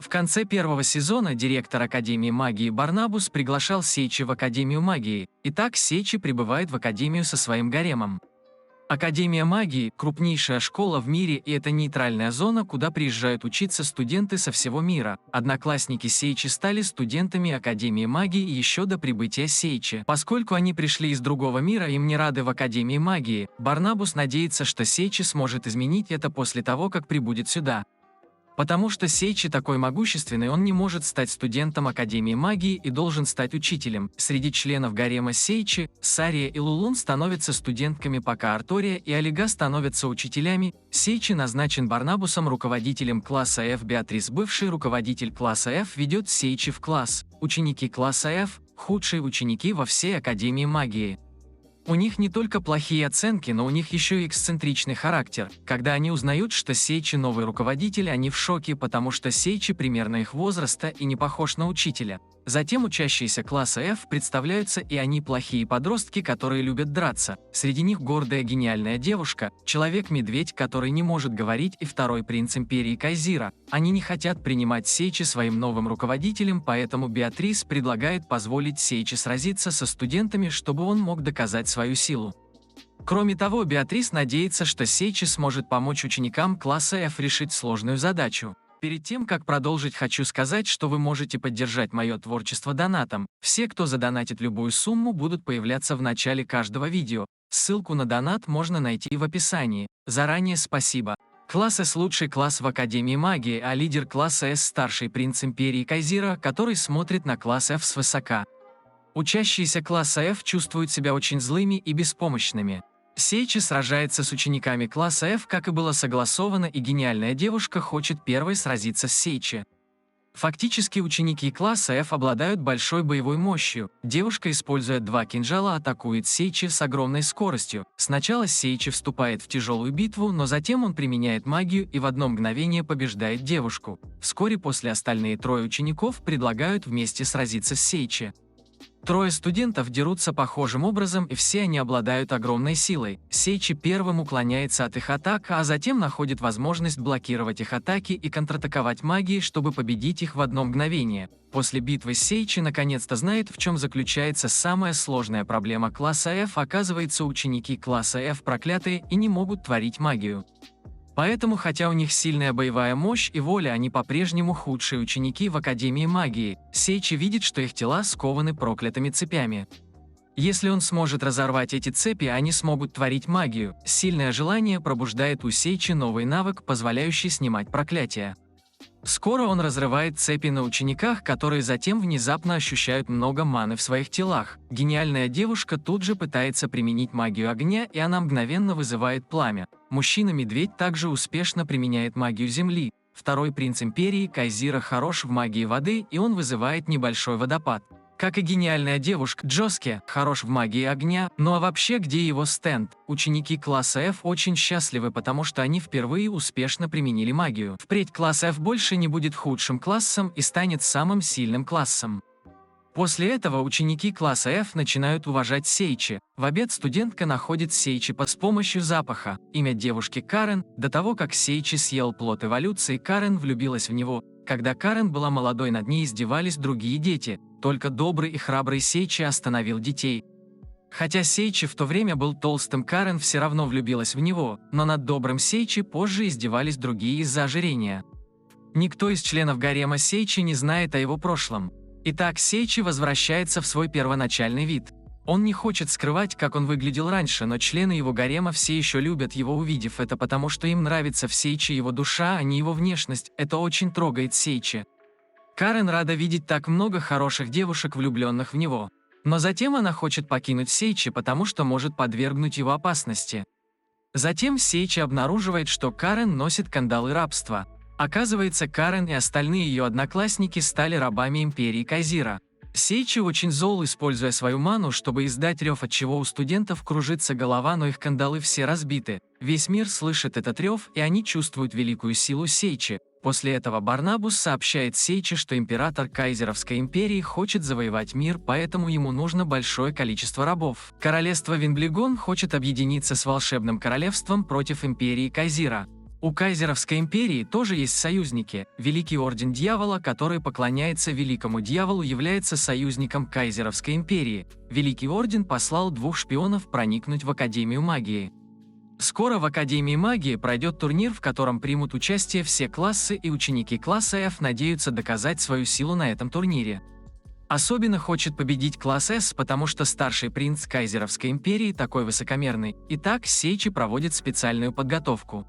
В конце первого сезона директор Академии магии Барнабус приглашал Сейчи в Академию магии, и так Сейчи прибывает в Академию со своим гаремом. Академия магии – крупнейшая школа в мире, и это нейтральная зона, куда приезжают учиться студенты со всего мира. Одноклассники Сейчи стали студентами Академии магии еще до прибытия Сейчи. Поскольку они пришли из другого мира, им не рады в Академии магии, Барнабус надеется, что Сейчи сможет изменить это после того, как прибудет сюда. Потому что Сейчи такой могущественный, он не может стать студентом Академии магии и должен стать учителем. Среди членов гарема Сейчи, Сария и Лулун становятся студентками, пока Артория и Олега становятся учителями. Сейчи назначен Барнабусом руководителем класса F. Беатрис, бывший руководитель класса F, ведет Сейчи в класс. Ученики класса F – худшие ученики во всей Академии магии. У них не только плохие оценки, но у них еще и эксцентричный характер. Когда они узнают, что Сейчи новый руководитель, они в шоке, потому что Сейчи примерно их возраста и не похож на учителя. Затем учащиеся класса F представляются, и они плохие подростки, которые любят драться. Среди них гордая гениальная девушка, человек-медведь, который не может говорить, и второй принц империи Кайзира. Они не хотят принимать Сейчи своим новым руководителем, поэтому Беатрис предлагает позволить Сейчи сразиться со студентами, чтобы он мог доказать свою силу. Кроме того, Беатрис надеется, что Сейчи сможет помочь ученикам класса F решить сложную задачу. Перед тем, как продолжить, хочу сказать, что вы можете поддержать мое творчество донатом. Все, кто задонатит любую сумму, будут появляться в начале каждого видео. Ссылку на донат можно найти в описании. Заранее спасибо. Класс S – лучший класс в Академии магии, а лидер класса S – старший принц империи Кайзира, который смотрит на класс F свысока. Учащиеся класса F чувствуют себя очень злыми и беспомощными. Сейчи сражается с учениками класса F, как и было согласовано, и гениальная девушка хочет первой сразиться с Сейчи. Фактически ученики класса F обладают большой боевой мощью. Девушка, используя два кинжала, атакует Сейчи с огромной скоростью. Сначала Сейчи вступает в тяжелую битву, но затем он применяет магию и в одно мгновение побеждает девушку. Вскоре после остальные трое учеников предлагают вместе сразиться с Сейчи. Трое студентов дерутся похожим образом, и все они обладают огромной силой. Сейчи первым уклоняется от их атак, а затем находит возможность блокировать их атаки и контратаковать магией, чтобы победить их в одно мгновение. После битвы Сейчи наконец-то знает, в чем заключается самая сложная проблема класса F. Оказывается, ученики класса F проклятые и не могут творить магию. Поэтому, хотя у них сильная боевая мощь и воля, они по-прежнему худшие ученики в Академии магии. Сейчи видит, что их тела скованы проклятыми цепями. Если он сможет разорвать эти цепи, они смогут творить магию. Сильное желание пробуждает у Сейчи новый навык, позволяющий снимать проклятия. Скоро он разрывает цепи на учениках, которые затем внезапно ощущают много маны в своих телах. Гениальная девушка тут же пытается применить магию огня, и она мгновенно вызывает пламя. Мужчина-медведь также успешно применяет магию земли. Второй принц империи Кайзира хорош в магии воды, и он вызывает небольшой водопад. Как и гениальная девушка Джоске, хорош в магии огня. Ну а вообще, где его стенд? Ученики класса F очень счастливы, потому что они впервые успешно применили магию. Впредь класс F больше не будет худшим классом и станет самым сильным классом. После этого ученики класса F начинают уважать Сейчи. В обед студентка находит Сейчи с помощью запаха. Имя девушки Карен. До того, как Сейчи съел плод эволюции, Карен влюбилась в него. Когда Карен была молодой, над ней издевались другие дети. Только добрый и храбрый Сейчи остановил детей. Хотя Сейчи в то время был толстым, Карен все равно влюбилась в него, но над добрым Сейчи позже издевались другие из-за ожирения. Никто из членов гарема Сейчи не знает о его прошлом. Итак, Сейчи возвращается в свой первоначальный вид. Он не хочет скрывать, как он выглядел раньше, но члены его гарема все еще любят его, увидев это, потому что им нравится в Сейчи его душа, а не его внешность. Это очень трогает Сейчи. Карен рада видеть так много хороших девушек, влюбленных в него. Но затем она хочет покинуть Сейчи, потому что может подвергнуть его опасности. Затем Сейчи обнаруживает, что Карен носит кандалы рабства. Оказывается, Карен и остальные ее одноклассники стали рабами империи Кайзира. Сейчи очень зол, используя свою ману, чтобы издать рев, от чего у студентов кружится голова, но их кандалы все разбиты. Весь мир слышит этот рев, и они чувствуют великую силу Сейчи. После этого Барнабус сообщает Сейчи, что император Кайзеровской империи хочет завоевать мир, поэтому ему нужно большое количество рабов. Королевство Винблигон хочет объединиться с волшебным королевством против империи Кайзира. У Кайзеровской империи тоже есть союзники. Великий Орден Дьявола, который поклоняется Великому Дьяволу, является союзником Кайзеровской империи. Великий Орден послал 2 шпионов проникнуть в Академию магии. Скоро в Академии магии пройдет турнир, в котором примут участие все классы, и ученики класса F надеются доказать свою силу на этом турнире. Особенно хочет победить класс S, потому что старший принц Кайзеровской империи такой высокомерный. Итак, Сейчи проводит специальную подготовку.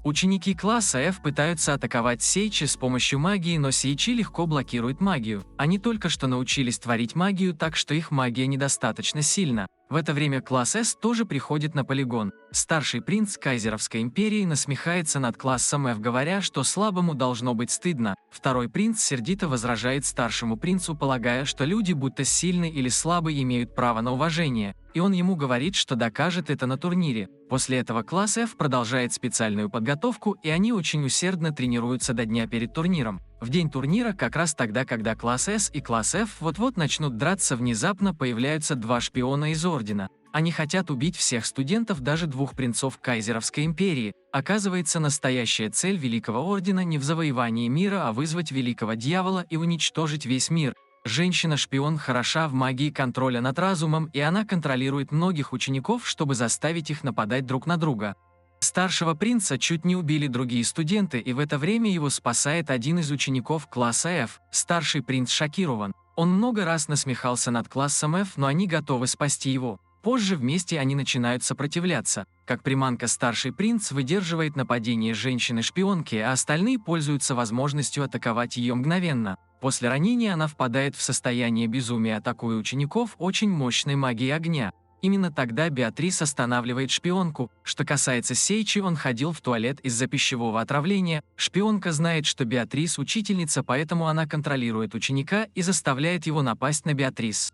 Ученики класса F пытаются атаковать Сейчи с помощью магии, но Сейчи легко блокирует магию. Они только что научились творить магию, так что их магия недостаточно сильна. В это время класс S тоже приходит на полигон. Старший принц Кайзеровской империи насмехается над классом F, говоря, что слабому должно быть стыдно. Второй принц сердито возражает старшему принцу, полагая, что люди, будто сильны или слабы, имеют право на уважение. И он ему говорит, что докажет это на турнире. После этого класс F продолжает специальную подготовку, и они очень усердно тренируются до дня перед турниром. В день турнира, как раз тогда, когда класс S и класс F вот-вот начнут драться, внезапно появляются 2 шпиона из Ордена. Они хотят убить всех студентов, даже 2 принцов Кайзеровской империи. Оказывается, настоящая цель Великого Ордена не в завоевании мира, а вызвать Великого Дьявола и уничтожить весь мир. Женщина-шпион хороша в магии контроля над разумом, и она контролирует многих учеников, чтобы заставить их нападать друг на друга. Старшего принца чуть не убили другие студенты, и в это время его спасает один из учеников класса F. Старший принц шокирован. Он много раз насмехался над классом F, но они готовы спасти его. Позже вместе они начинают сопротивляться. Как приманка, старший принц выдерживает нападение женщины-шпионки, а остальные пользуются возможностью атаковать ее мгновенно. После ранения она впадает в состояние безумия, атакуя учеников очень мощной магией огня. Именно тогда Беатрис останавливает шпионку. Что касается Сейчи, он ходил в туалет из-за пищевого отравления. Шпионка знает, что Беатрис учительница, поэтому она контролирует ученика и заставляет его напасть на Беатрис.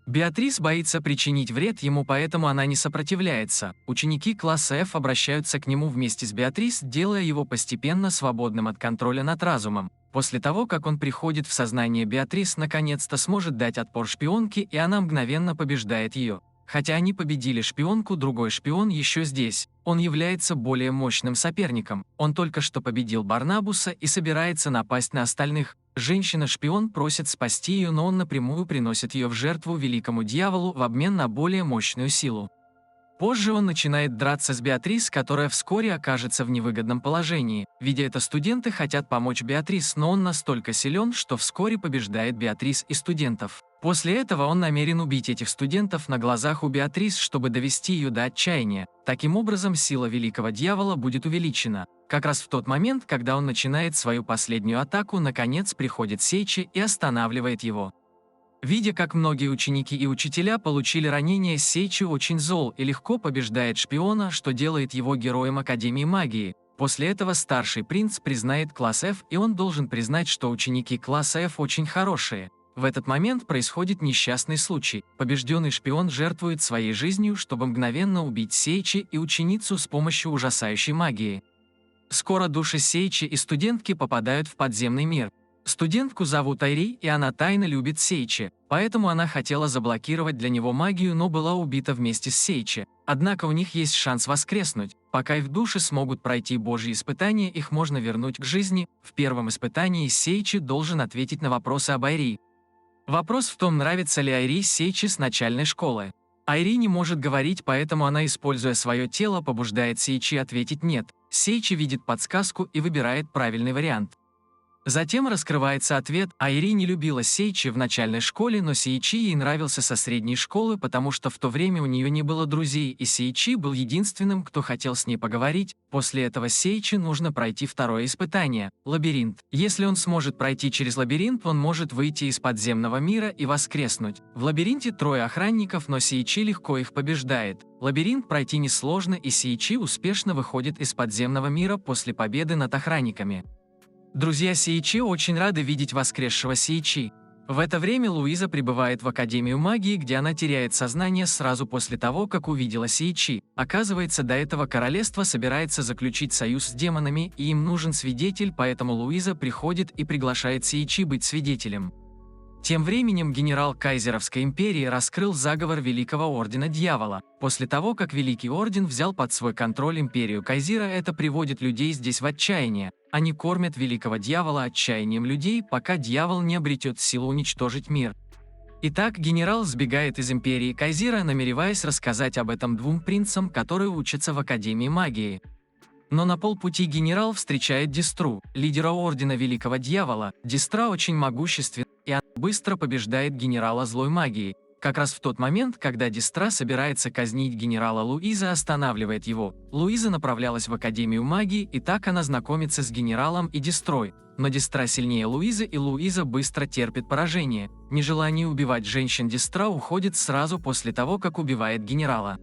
Беатрис боится причинить вред ему, поэтому она не сопротивляется. Ученики класса F обращаются к нему вместе с Беатрис, делая его постепенно свободным от контроля над разумом. После того, как он приходит в сознание, Беатрис наконец-то сможет дать отпор шпионке, и она мгновенно побеждает ее. Хотя они победили шпионку, другой шпион еще здесь. Он является более мощным соперником. Он только что победил Барнабуса и собирается напасть на остальных. Женщина-шпион просит спасти ее, но он напрямую приносит ее в жертву Великому Дьяволу в обмен на более мощную силу. Позже он начинает драться с Беатрис, которая вскоре окажется в невыгодном положении. Видя это, студенты хотят помочь Беатрис, но он настолько силен, что вскоре побеждает Беатрис и студентов. После этого он намерен убить этих студентов на глазах у Беатрис, чтобы довести ее до отчаяния. Таким образом, сила Великого Дьявола будет увеличена. Как раз в тот момент, когда он начинает свою последнюю атаку, наконец приходит Сейчи и останавливает его. Видя, как многие ученики и учителя получили ранения, Сейчи очень зол и легко побеждает шпиона, что делает его героем Академии магии. После этого старший принц признает класс F, и он должен признать, что ученики класса F очень хорошие. В этот момент происходит несчастный случай. Побежденный шпион жертвует своей жизнью, чтобы мгновенно убить Сейчи и ученицу с помощью ужасающей магии. Скоро души Сейчи и студентки попадают в подземный мир. Студентку зовут Айри, и она тайно любит Сейчи, поэтому она хотела заблокировать для него магию, но была убита вместе с Сейчи. Однако у них есть шанс воскреснуть. Пока их души смогут пройти Божьи испытания, их можно вернуть к жизни. В первом испытании Сейчи должен ответить на вопросы об Айри. Вопрос в том, нравится ли Айри Сейчи с начальной школы. Айри не может говорить, поэтому она, используя свое тело, побуждает Сейчи ответить «нет». Сейчи видит подсказку и выбирает правильный вариант. Затем раскрывается ответ. Айри не любила Сейчи в начальной школе, но Сейчи ей нравился со средней школы, потому что в то время у нее не было друзей, и Сейчи был единственным, кто хотел с ней поговорить. После этого Сейчи нужно пройти второе испытание – лабиринт. Если он сможет пройти через лабиринт, он может выйти из подземного мира и воскреснуть. В лабиринте 3 охранников, но Сейчи легко их побеждает. Лабиринт пройти несложно, и Сейчи успешно выходит из подземного мира после победы над охранниками. Друзья Сейчи очень рады видеть воскресшего Сейчи. В это время Луиза прибывает в Академию магии, где она теряет сознание сразу после того, как увидела Сейчи. Оказывается, до этого королевство собирается заключить союз с демонами, и им нужен свидетель, поэтому Луиза приходит и приглашает Сейчи быть свидетелем. Тем временем генерал Кайзеровской империи раскрыл заговор Великого Ордена Дьявола. После того, как Великий Орден взял под свой контроль империю Кайзера, это приводит людей здесь в отчаяние. Они кормят Великого Дьявола отчаянием людей, пока дьявол не обретет силу уничтожить мир. Итак, генерал сбегает из империи Кайзера, намереваясь рассказать об этом двум принцам, которые учатся в Академии магии. Но на полпути генерал встречает Дестру, лидера Ордена Великого Дьявола. Дестра очень могущественна, и она быстро побеждает генерала злой магии. Как раз в тот момент, когда Дестра собирается казнить генерала, Луиза останавливает его. Луиза направлялась в Академию магии, и так она знакомится с генералом и Дестрой. Но Дестра сильнее Луизы, и Луиза быстро терпит поражение. Нежелание убивать женщин Дестра уходит сразу после того, как убивает генерала.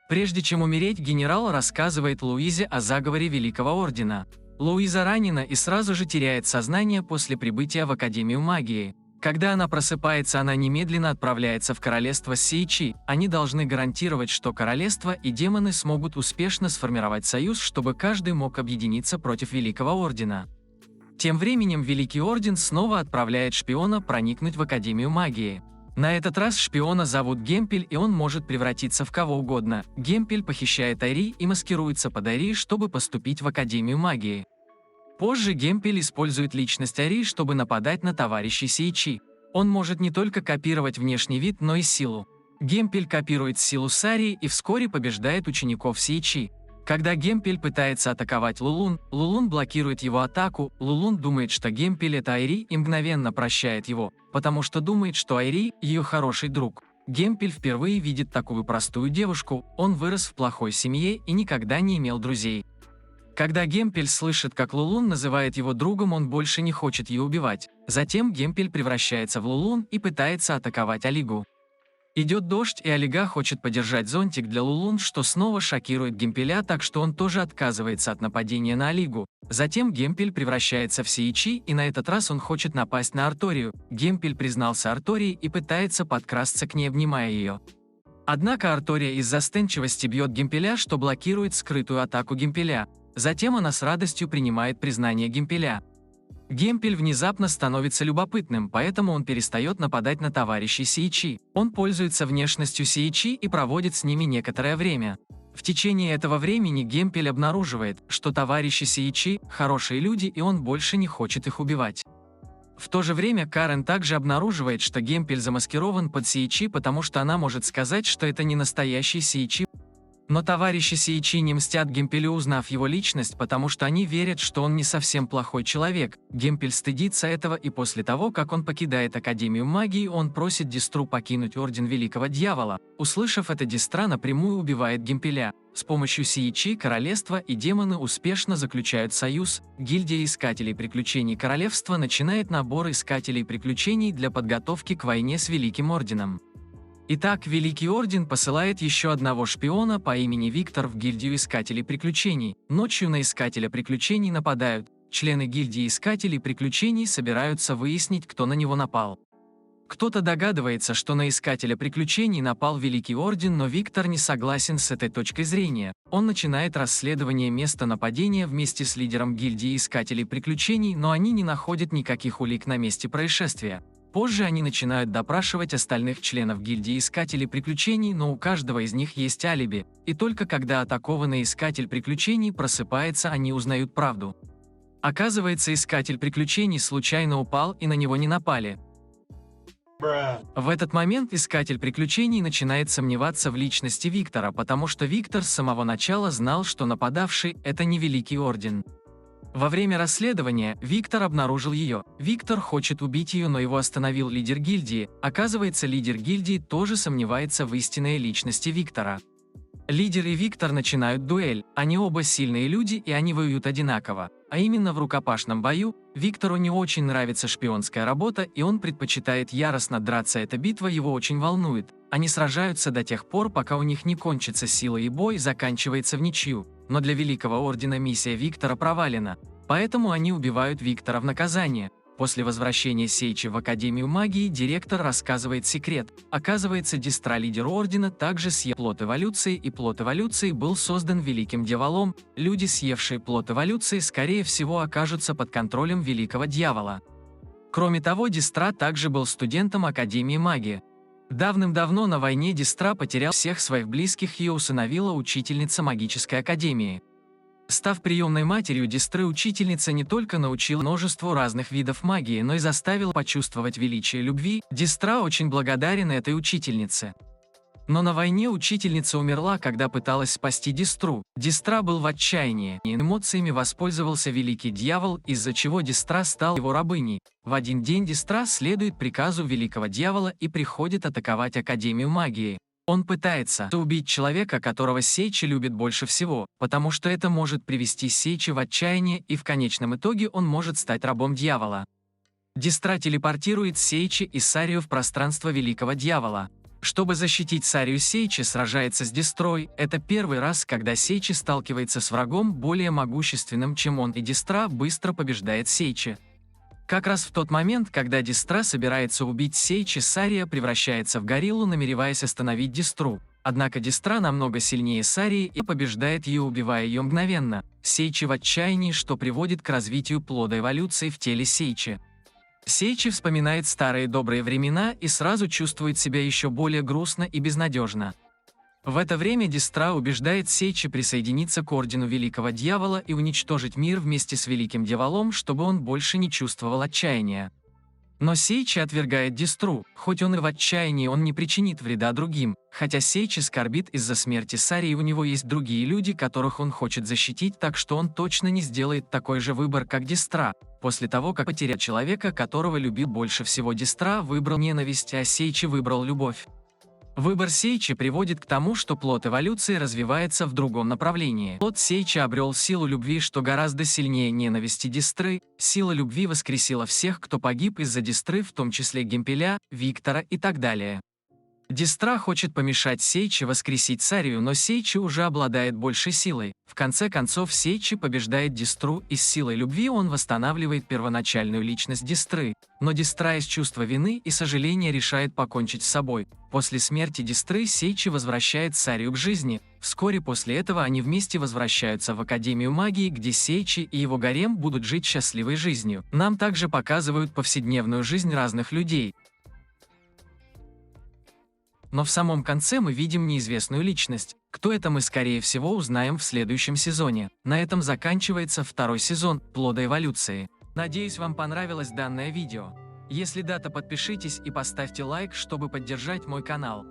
Прежде чем умереть, генерал рассказывает Луизе о заговоре Великого Ордена. Луиза ранена и сразу же теряет сознание после прибытия в Академию магии. Когда она просыпается, она немедленно отправляется в королевство Сейчи. Они должны гарантировать, что королевство и демоны смогут успешно сформировать союз, чтобы каждый мог объединиться против Великого Ордена. Тем временем Великий Орден снова отправляет шпиона проникнуть в Академию магии. На этот раз шпиона зовут Гемпель, и он может превратиться в кого угодно. Гемпель похищает Айри и маскируется под Айри, чтобы поступить в Академию магии. Позже Гемпель использует личность Айри, чтобы нападать на товарищей Сейчи. Он может не только копировать внешний вид, но и силу. Гемпель копирует силу Сарии и вскоре побеждает учеников Сейчи. Когда Гемпель пытается атаковать Лулун, Лулун блокирует его атаку. Лулун думает, что Гемпель — это Айри, и мгновенно прощает его, потому что думает, что Айри — ее хороший друг. Гемпель впервые видит такую простую девушку, он вырос в плохой семье и никогда не имел друзей. Когда Гемпель слышит, как Лулун называет его другом, он больше не хочет ее убивать. Затем Гемпель превращается в Лулун и пытается атаковать Алигу. Идет дождь, и Алига хочет подержать зонтик для Лулун, что снова шокирует Гемпеля, так что он тоже отказывается от нападения на Алигу. Затем Гемпель превращается в Сейчи, и на этот раз он хочет напасть на Арторию. Гемпель признался Артории и пытается подкрасться к ней, обнимая ее. Однако Артория из застенчивости бьет Гемпеля, что блокирует скрытую атаку Гемпеля. Затем она с радостью принимает признание Гемпеля. Гемпель внезапно становится любопытным, поэтому он перестает нападать на товарищей Сейчи. Он пользуется внешностью Сейчи и проводит с ними некоторое время. В течение этого времени Гемпель обнаруживает, что товарищи Сейчи – хорошие люди, и он больше не хочет их убивать. В то же время Карен также обнаруживает, что Гемпель замаскирован под Сейчи, потому что она может сказать, что это не настоящий Сейчи. Но товарищи Сейчи не мстят Гемпелю, узнав его личность, потому что они верят, что он не совсем плохой человек. Гемпель стыдится этого, и после того, как он покидает Академию магии, он просит Дестру покинуть Орден Великого Дьявола. Услышав это, Дестра напрямую убивает Гемпеля. С помощью Сейчи королевство и демоны успешно заключают союз. Гильдия Искателей Приключений Королевства начинает набор Искателей Приключений для подготовки к войне с Великим Орденом. Итак, Великий Орден посылает еще одного шпиона по имени Виктор в гильдию Искателей Приключений. Ночью на Искателя Приключений нападают. Члены гильдии Искателей Приключений собираются выяснить, кто на него напал. Кто-то догадывается, что на Искателя Приключений напал Великий Орден, но Виктор не согласен с этой точкой зрения. Он начинает расследование места нападения вместе с лидером гильдии Искателей Приключений, но они не находят никаких улик на месте происшествия. Позже они начинают допрашивать остальных членов гильдии Искателей Приключений, но у каждого из них есть алиби. И только когда атакованный Искатель Приключений просыпается, они узнают правду. Оказывается, Искатель Приключений случайно упал, и на него не напали. В этот момент Искатель Приключений начинает сомневаться в личности Виктора, потому что Виктор с самого начала знал, что нападавший – это не Великий Орден. Во время расследования Виктор обнаружил ее. Виктор хочет убить ее, но его остановил лидер гильдии. Оказывается, лидер гильдии тоже сомневается в истинной личности Виктора. Лидер и Виктор начинают дуэль. Они оба сильные люди, и они воюют одинаково. А именно в рукопашном бою Виктору не очень нравится шпионская работа, и он предпочитает яростно драться. Эта битва его очень волнует. Они сражаются до тех пор, пока у них не кончится сила, и бой заканчивается в ничью. Но для Великого Ордена миссия Виктора провалена, поэтому они убивают Виктора в наказание. После возвращения Сейчи в Академию магии директор рассказывает секрет. Оказывается, Дестра, лидер Ордена, также съел плод эволюции, и плод эволюции был создан Великим Дьяволом. Люди, съевшие плод эволюции, скорее всего, окажутся под контролем Великого Дьявола. Кроме того, Дистра также был студентом Академии магии. Давным-давно на войне Дистра потерял всех своих близких и усыновила учительница магической академии. Став приемной матерью Дистры, учительница не только научила множеству разных видов магии, но и заставила почувствовать величие любви. Дистра очень благодарен этой учительнице. Но на войне учительница умерла, когда пыталась спасти Дистру. Дистра был в отчаянии, и эмоциями воспользовался великий дьявол, из-за чего Дистра стал его рабыней. В один день Дистра следует приказу великого дьявола и приходит атаковать Академию магии. Он пытается убить человека, которого Сейчи любит больше всего, потому что это может привести Сейчи в отчаяние, и в конечном итоге он может стать рабом дьявола. Дистра телепортирует Сейчи и Сарию в пространство великого дьявола. Чтобы защитить Сарию, Сейчи сражается с Дистрой. Это первый раз, когда Сейчи сталкивается с врагом более могущественным, чем он, и Дистра быстро побеждает Сейчи. Как раз в тот момент, когда Дистра собирается убить Сейчи, Сария превращается в гориллу, намереваясь остановить Дистру. Однако Дистра намного сильнее Сарии и побеждает ее, убивая ее мгновенно. Сейчи в отчаянии, что приводит к развитию плода эволюции в теле Сейчи. Сейчи вспоминает старые добрые времена и сразу чувствует себя еще более грустно и безнадежно. В это время Дистра убеждает Сейчи присоединиться к Ордену Великого Дьявола и уничтожить мир вместе с Великим Дьяволом, чтобы он больше не чувствовал отчаяния. Но Сейчи отвергает Дистру. Хоть он и в отчаянии, он не причинит вреда другим. Хотя Сейчи скорбит из-за смерти Сарии, у него есть другие люди, которых он хочет защитить, так что он точно не сделает такой же выбор, как Дистра. После того, как потерял человека, которого любил больше всего, Дистра выбрал ненависть, а Сейчи выбрал любовь. Выбор Сейчи приводит к тому, что плод эволюции развивается в другом направлении. Плод Сейчи обрел силу любви, что гораздо сильнее ненависти Дистры. Сила любви воскресила всех, кто погиб из-за Дистры, в том числе Гемпеля, Виктора и так далее. Дистра хочет помешать Сейчи воскресить Сарию, но Сейчи уже обладает большей силой. В конце концов, Сейчи побеждает Дистру, и с силой любви он восстанавливает первоначальную личность Дистры. Но Дистра из чувства вины и сожаления решает покончить с собой. После смерти Дистры Сейчи возвращает Сарию к жизни. Вскоре после этого они вместе возвращаются в Академию магии, где Сейчи и его гарем будут жить счастливой жизнью. Нам также показывают повседневную жизнь разных людей. Но в самом конце мы видим неизвестную личность. Кто это, мы скорее всего узнаем в следующем сезоне. На этом заканчивается второй сезон «Плода эволюции». Надеюсь, вам понравилось данное видео. Если да, то подпишитесь и поставьте лайк, чтобы поддержать мой канал.